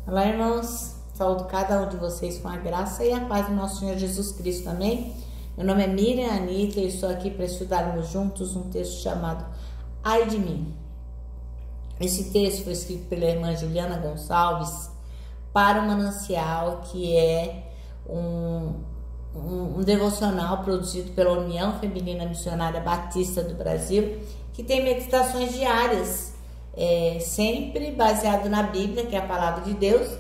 Olá, irmãos. Saúdo cada um de vocês com a graça e a paz do nosso Senhor Jesus Cristo. Amém? Meu nome é Miriam Anitta e estou aqui para estudarmos juntos um texto chamado Ai de Mim. Esse texto foi escrito pela irmã Juliana Gonçalves para o Manancial, que é um devocional produzido pela União Feminina Missionária Batista do Brasil, que tem meditações diárias, sempre baseado na Bíblia, que é a palavra de Deus,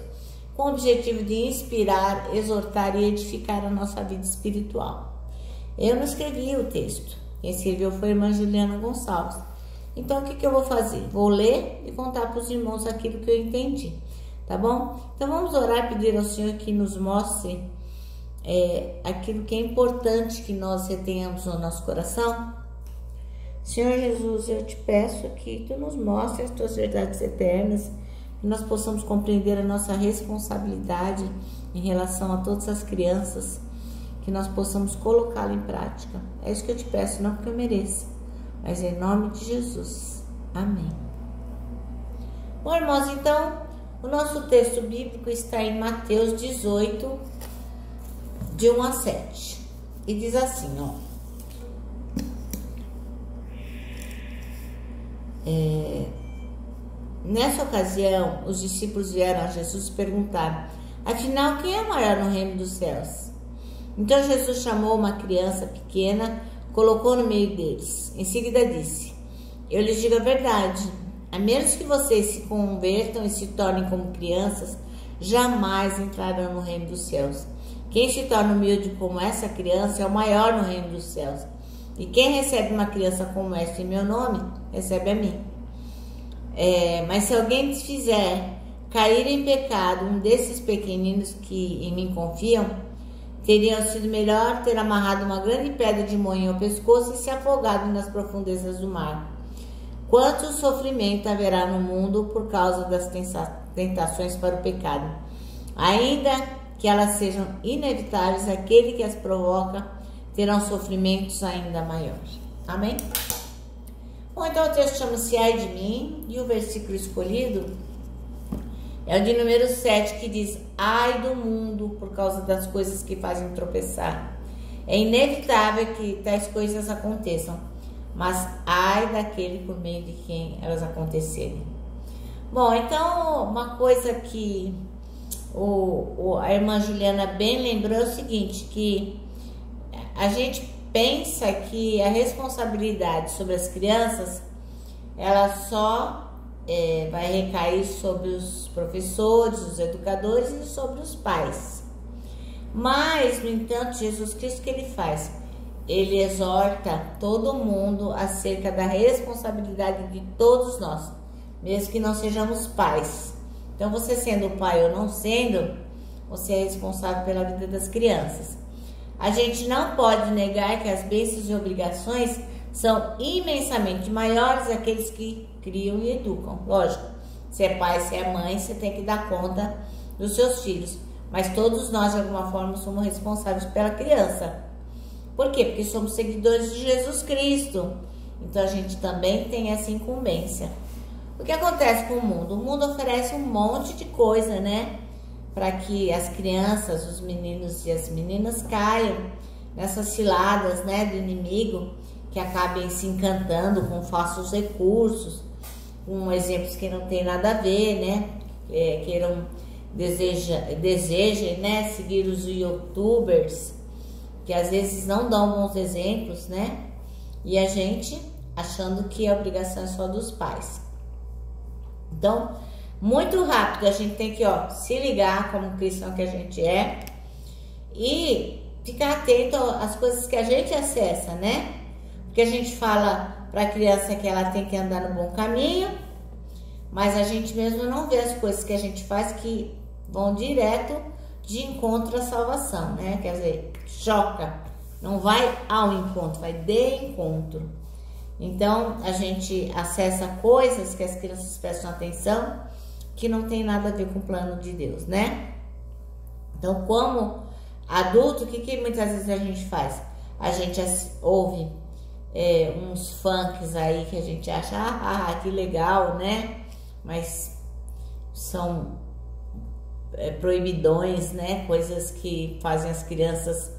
com o objetivo de inspirar, exortar e edificar a nossa vida espiritual. Eu não escrevi o texto, quem escreveu foi a irmã Juliana Gonçalves. Então, o que eu vou fazer? Vou ler e contar para os irmãos aquilo que eu entendi, tá bom? Então, vamos orar e pedir ao Senhor que nos mostre aquilo que é importante que nós retenhamos no nosso coração. Senhor Jesus, eu te peço que tu nos mostres as tuas verdades eternas, que nós possamos compreender a nossa responsabilidade em relação a todas as crianças, que nós possamos colocá-la em prática. É isso que eu te peço, não porque eu mereça, mas em nome de Jesus. Amém. Bom, irmãos, então, o nosso texto bíblico está em Mateus 18, de 1 a 7. E diz assim, ó. Nessa ocasião, os discípulos vieram a Jesus e perguntaram: afinal, quem é maior no reino dos céus? Então Jesus chamou uma criança pequena, colocou no meio deles. Em seguida disse: eu lhes digo a verdade, a menos que vocês se convertam e se tornem como crianças, jamais entrarão no reino dos céus. Quem se torna humilde como essa criança é o maior no reino dos céus. E quem recebe uma criança como essa em meu nome, recebe a mim. Mas se alguém fizer cair em pecado um desses pequeninos que em mim confiam, teria sido melhor ter amarrado uma grande pedra de moinho ao pescoço e se afogado nas profundezas do mar. Quanto sofrimento haverá no mundo por causa das tentações para o pecado. Ainda que elas sejam inevitáveis, aquele que as provoca terão sofrimentos ainda maiores. Amém? Bom, então o texto chama-se Ai de Mim, e o versículo escolhido é o de número 7, que diz: ai do mundo por causa das coisas que fazem tropeçar. É inevitável que tais coisas aconteçam, mas ai daquele por meio de quem elas acontecerem. Bom, então uma coisa que a irmã Juliana bem lembrou é o seguinte, que a gente pensa que a responsabilidade sobre as crianças, ela só vai recair sobre os professores, os educadores e sobre os pais. Mas, no entanto, Jesus Cristo, o que ele faz? Ele exorta todo mundo acerca da responsabilidade de todos nós, mesmo que não sejamos pais. Então, você sendo pai ou não sendo, você é responsável pela vida das crianças. A gente não pode negar que as bênçãos e obrigações são imensamente maiores daqueles que criam e educam. Lógico, se é pai, se é mãe, você tem que dar conta dos seus filhos. Mas todos nós, de alguma forma, somos responsáveis pela criança. Por quê? Porque somos seguidores de Jesus Cristo. Então, a gente também tem essa incumbência. O que acontece com o mundo? O mundo oferece um monte de coisa, né? Para que as crianças, os meninos e as meninas caiam nessas ciladas, né, do inimigo, que acabem se encantando com falsos recursos, com exemplos que não tem nada a ver, né, desejem, né, seguir os youtubers, que às vezes não dão bons exemplos, né, e a gente achando que a obrigação é só dos pais. Então, muito rápido a gente tem que se ligar como cristão que a gente é e ficar atento às coisas que a gente acessa, né? Porque a gente fala para a criança que ela tem que andar no bom caminho, mas a gente mesmo não vê as coisas que a gente faz que vão direto de encontro à salvação, né? Quer dizer, choca, não vai ao encontro, vai de encontro. Então, a gente acessa coisas que as crianças prestam atenção que não tem nada a ver com o plano de Deus, né? Então, como adulto, o que muitas vezes a gente faz? A gente ouve uns funks aí que a gente acha, que legal, né? Mas são proibidões, né? Coisas que fazem as crianças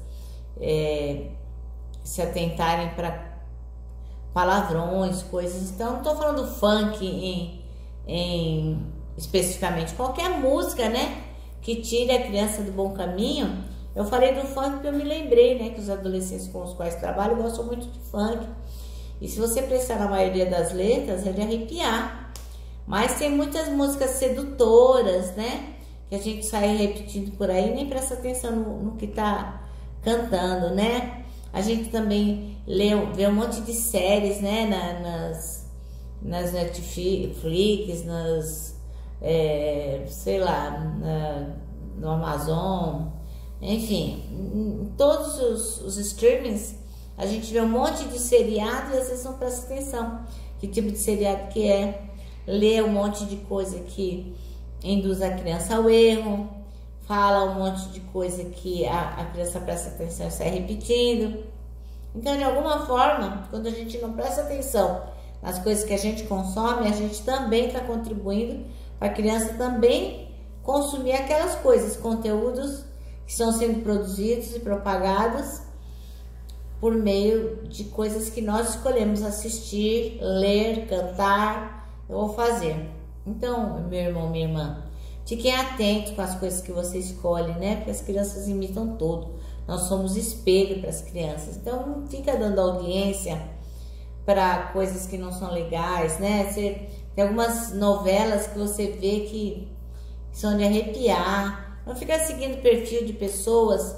se atentarem para palavrões, coisas. Então, não tô falando funk especificamente, qualquer música, né, que tire a criança do bom caminho. Eu falei do funk porque eu me lembrei, né, que os adolescentes com os quais trabalho gostam muito de funk. E se você prestar na maioria das letras, é de arrepiar. Mas tem muitas músicas sedutoras, né, que a gente sai repetindo por aí e nem presta atenção no que tá cantando, né? A gente também vê um monte de séries, né, nas Netflix, sei lá, no Amazon, enfim, em todos os streamings, a gente vê um monte de seriado e às vezes não presta atenção que tipo de seriado que é, lê um monte de coisa que induz a criança ao erro, fala um monte de coisa que a criança presta atenção e sai repetindo. Então, de alguma forma, quando a gente não presta atenção nas coisas que a gente consome, a gente também está contribuindo para a criança também consumir aquelas coisas, conteúdos que estão sendo produzidos e propagados por meio de coisas que nós escolhemos assistir, ler, cantar ou fazer. Então, meu irmão, minha irmã, fiquem atentos com as coisas que você escolhe, né? Porque as crianças imitam tudo. Nós somos espelho para as crianças. Então, não fica dando audiência para coisas que não são legais, né? Tem algumas novelas que você vê que são de arrepiar. Não fica seguindo perfil de pessoas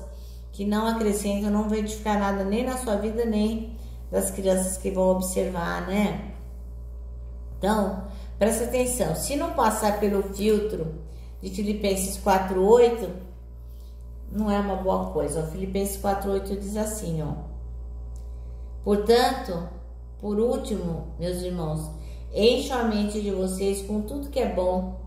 que não acrescentam, não vão edificar nada nem na sua vida, nem das crianças que vão observar, né? Então, presta atenção. Se não passar pelo filtro de Filipenses 4:8, não é uma boa coisa. O Filipenses 4:8 diz assim, ó: portanto, por último, meus irmãos, encham a mente de vocês com tudo que é bom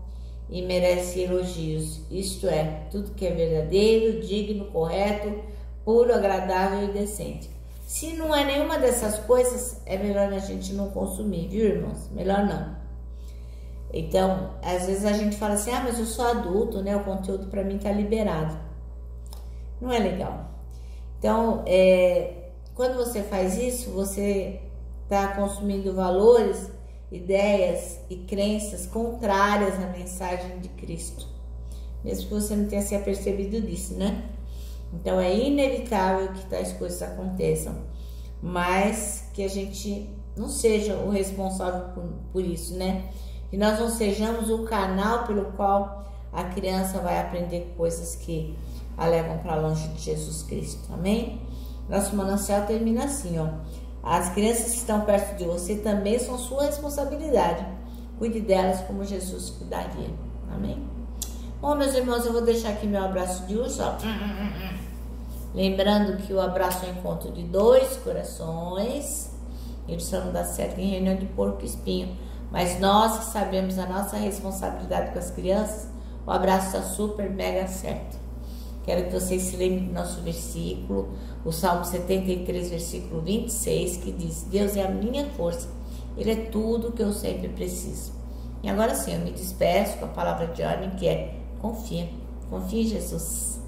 e merece elogios, isto é, tudo que é verdadeiro, digno, correto, puro, agradável e decente. Se não é nenhuma dessas coisas, é melhor a gente não consumir, viu, irmãos? Melhor não. Então, às vezes a gente fala assim, mas eu sou adulto, né? O conteúdo para mim tá liberado. Não é legal. Então, quando você faz isso, você tá consumindo valores, ideias e crenças contrárias à mensagem de Cristo. Mesmo que você não tenha se apercebido disso, né? Então, é inevitável que tais coisas aconteçam. Mas que a gente não seja o responsável por isso, né? Que nós não sejamos o canal pelo qual a criança vai aprender coisas que a levam para longe de Jesus Cristo, amém? Nosso manancial termina assim, ó: as crianças que estão perto de você também são sua responsabilidade, cuide delas como Jesus cuidaria, amém? Bom, meus irmãos, eu vou deixar aqui meu abraço de urso, ó. Lembrando que o abraço é um encontro de dois corações, eles só não dá certo em reunião de porco e espinho, mas nós que sabemos a nossa responsabilidade com as crianças, o abraço está super mega certo. Quero que vocês se lembrem do nosso versículo, o Salmo 73, versículo 26, que diz: Deus é a minha força, Ele é tudo que eu sempre preciso. E agora sim, eu me despeço com a palavra de ordem que é: confia em Jesus.